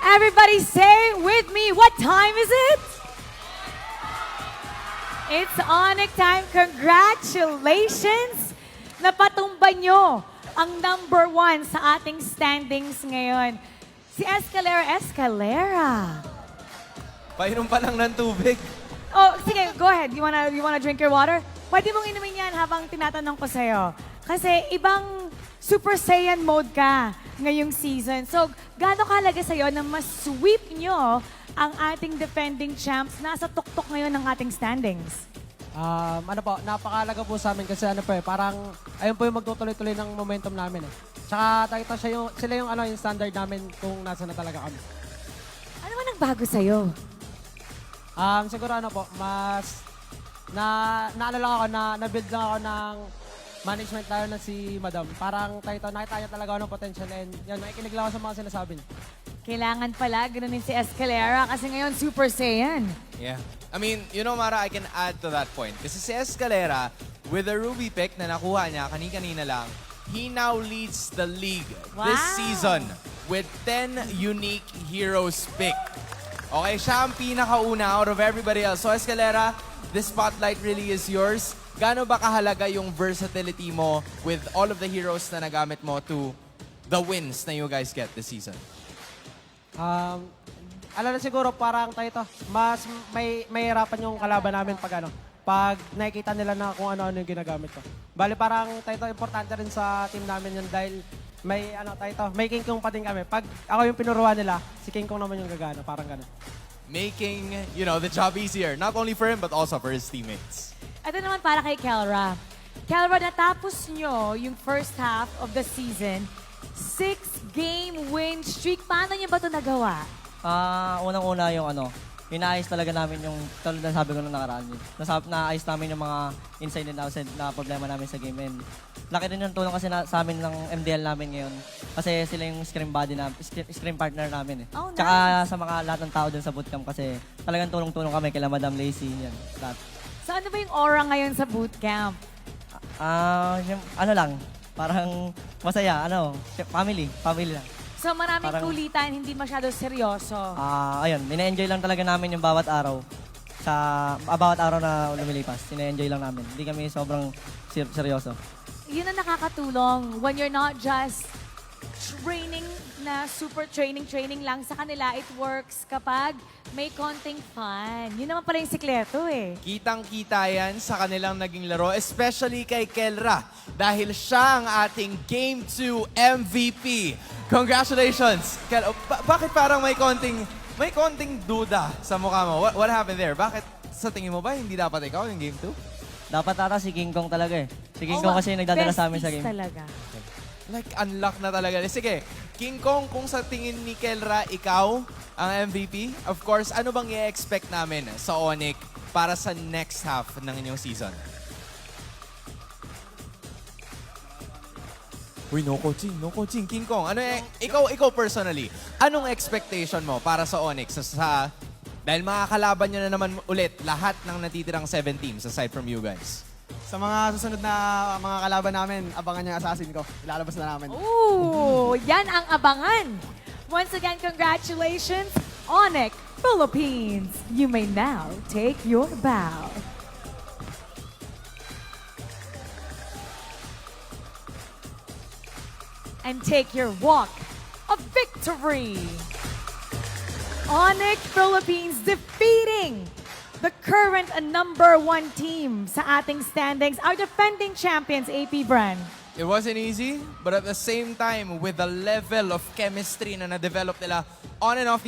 Everybody say with me, what time is it? It's Onyx time. Congratulations! Napatumba nyo ang number 1 sa ating standings ngayon. Si Escalera. Painom pa lang ng tubig. Oh, sige, go ahead. You wanna drink your water? Pwede mong inumin yan habang tinatanong ko sa'yo. Kasi ibang Super Saiyan mode ka ngayong season. So, gaano kahalaga sa'yo na mas sweep nyo ang ating defending champs nasa tuktok ngayon ng ating standings? Napakalaga po sa amin kasi parang ayun po yung magtutuloy-tuloy ng momentum namin eh. Tsaka takita sila yung standard namin kung nasa na talaga kami. Ano man ang bago sa'yo? Siguro mas naalala ako na-build lang ako ng management tayo na si Madam. Parang nakita niya talaga ako ng potential and yan, nakikinig lang ako sa mga sinasabi niya. Kailangan pala, ganunin si Escalera kasi ngayon Super Saiyan. Yeah. I mean, Mara, I can add to that point. Kasi si Escalera, with the Ruby pick na nakuha niya kanina lang, he now leads the league this season with 10 unique heroes pick. Okay, siya ang pinakauna out of everybody else. So Escalera, this spotlight really is yours. Gaano ba kahalaga yung versatility mo with all of the heroes na nagamit mo to the wins na you guys get this season? Alala siguro parang mas may hirapan yung kalaban namin pag nakikita nila na kung ano-ano yung ginagamit ko. Bali parang importante rin sa team namin yun dahil may King Kong pa din kami. Pag ako yung pinuruan nila, si King Kong naman yung gagana, parang ganun. Making, the job easier, not only for him but also for his teammates. Ito naman para kay Kelra. Kelra, natapos nyo yung first half of the season, 6-game win streak. Paano nyo ba ito nagawa? Unang-una yung inaayos talaga namin yung, tulad na sabi ko nung nakaraan yun. Naayos namin yung mga inside and outside na problema namin sa game. And laki din yung tulong kasi sa amin ng MDL namin ngayon. Kasi sila yung scrim partner namin eh. Oh, nice. Tsaka sa mga lahat ng tao dun sa bootcamp kasi talagang tulong-tulong kami kila Madam Lacey. Yan, lahat. So ano ba yung aura ngayon sa bootcamp? Parang masaya, family lang. So maraming kulitan, hindi masyado seryoso. Ayun, ina-enjoy lang talaga namin yung bawat araw. Bawat araw na lumilipas, ina-enjoy lang namin. Hindi kami sobrang seryoso. Yun ang nakakatulong when you're not just training na super training lang sa kanila. It works kapag may konting fun. Yun naman pala yung sikleto eh. Kitang-kita yan sa kanilang naging laro, especially kay Kelra, dahil siya ang ating Game 2 MVP. Congratulations! Bakit parang may konting duda sa mukha mo? What happened there? Bakit sa tingin mo ba hindi dapat ikaw yung Game 2? Dapat ata si King Kong talaga eh. Si King Kong kasi yung nagdadala sa amin sa game. Talaga. Like, unlock na talaga. Sige, King Kong, kung sa tingin ni Kelra, ikaw ang MVP, of course, ano bang i-expect namin sa Onyx para sa next half ng inyong season? Uy, no coaching. King Kong, ikaw personally, anong expectation mo para sa Onyx? Dahil makakalaban nyo na naman ulit lahat ng natitirang 7 teams aside from you guys. Sa mga susunod na mga kalaban namin, abangan yung assassin ko. Ilalabas na namin. Ooh, yan ang abangan. Once again, congratulations, Onyx Philippines. You may now take your bow. And take your walk of victory. Onyx Philippines defeating the current number 1 team sa ating standings, our defending champions, AP Brand. It wasn't easy, but at the same time, with the level of chemistry na na-develop nila on and off